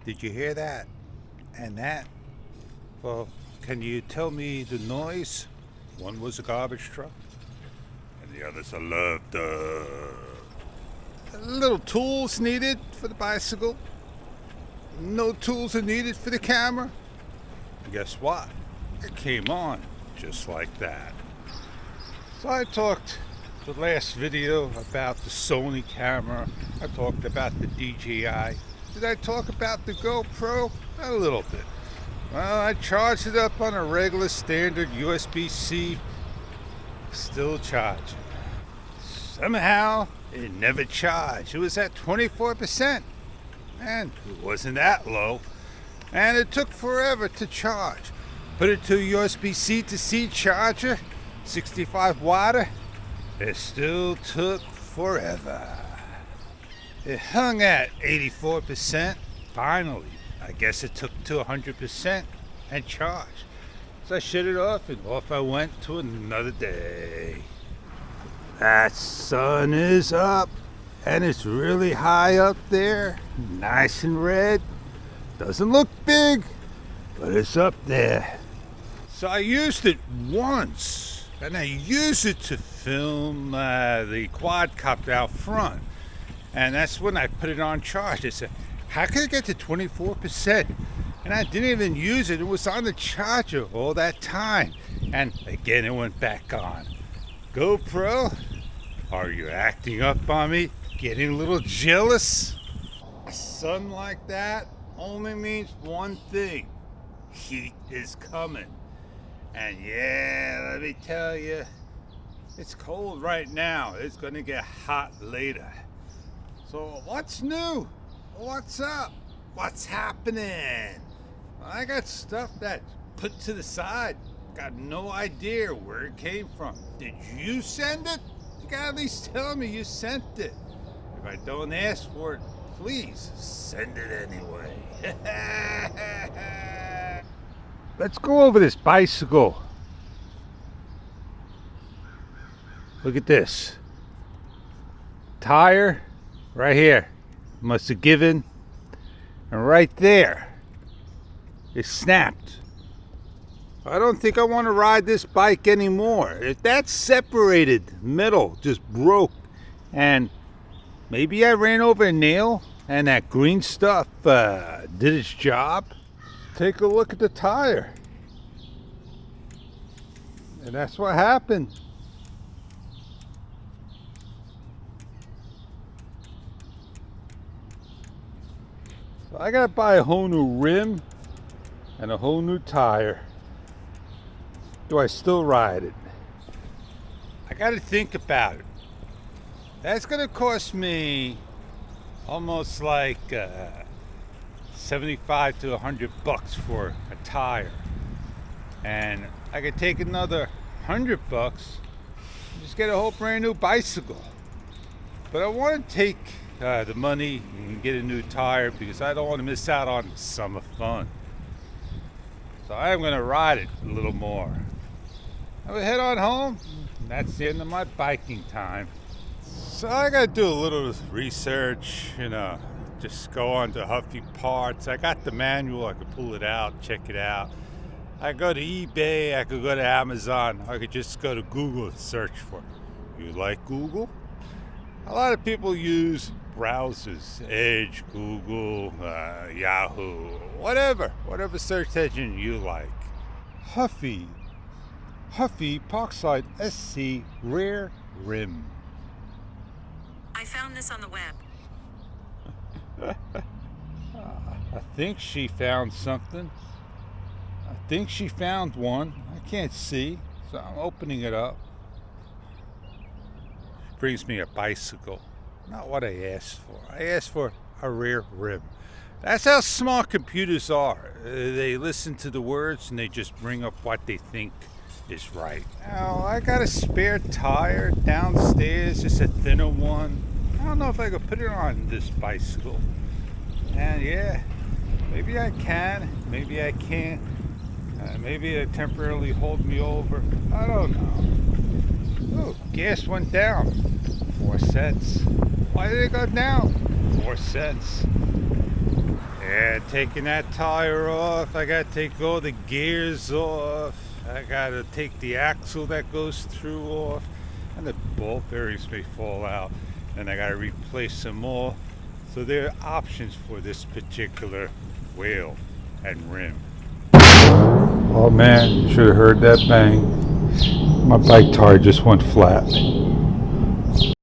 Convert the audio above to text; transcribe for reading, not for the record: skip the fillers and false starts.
Did you hear that? And that? Well, can you tell me the noise? One was a garbage truck, and the other's a love dove. Little tools needed for the bicycle. No tools are needed for the camera. And guess what? It came on just like that. So I talked the last video about the Sony camera. I talked about the DJI. Did I talk about the GoPro? A little bit. Well, I charged it up on a regular standard USB-C. Still charging. Somehow, it never charged. It was at 24%. And it wasn't that low. And it took forever to charge. Put it to a USB-C to C charger, 65 watt. It still took forever. It hung at 84%. Finally, I guess it took to 100% and charged. So I shut it off and off I went to another day. That sun is up and it's really high up there, nice and red. Doesn't look big, but it's up there. So I used it once, and I used it to film the quadcopter out front. And that's when I put it on charge. I said, how can it get to 24%? And I didn't even use it. It was on the charger all that time. And again, it went back on. GoPro, are you acting up on me? Getting a little jealous? Sun like that only means one thing. Heat is coming. And yeah, let me tell you, it's cold right now. It's gonna get hot later. So what's new? What's up? What's happening? Well, I got stuff that put to the side. Got no idea where it came from. Did you send it? You gotta at least tell me you sent it. If I don't ask for it, please send it anyway. Let's go over this bicycle. Look at this. Tire right here. Must have given. And right there, it snapped. I don't think I want to ride this bike anymore. If that's separated, metal just broke. And maybe I ran over a nail and that green stuff did its job. Take a look at the tire. And that's what happened. So I gotta buy a whole new rim and a whole new tire. Do I still ride it? I gotta think about it. That's gonna cost me almost like 75 to 100 bucks for a tire, and I could take another 100 bucks and just get a whole brand new bicycle. But I want to take the money and get a new tire because I don't want to miss out on summer fun. So I'm going to ride it a little more. I will head on home, and that's the end of my biking time. So I got to do a little research, just go on to Huffy Parts. I got the manual, I could pull it out, check it out. I go to eBay, I could go to Amazon, I could just go to Google and search for it. You like Google? A lot of people use browsers, Edge, Google, Yahoo, whatever search engine you like. Huffy Parkside SC Rear Rim. I found this on the web. I think she found something. I think she found one. I can't see, so I'm opening it up. Brings me a bicycle. Not what I asked for. I asked for a rear rim. That's how smart computers are. They listen to the words and they just bring up what they think is right. Now, I got a spare tire downstairs, just a thinner one. I don't know if I could put it on this bicycle. And yeah, maybe I can, maybe I can't. Maybe it temporarily hold me over. I don't know. Oh, gas went down. 4 cents. Why did it go down? 4 cents. Yeah, taking that tire off, I gotta take all the gears off, I gotta take the axle that goes through off, and the ball bearings may fall out, and I gotta replace them more. So there are options for this particular wheel and rim. Oh man, should have heard that bang. My bike tire just went flat.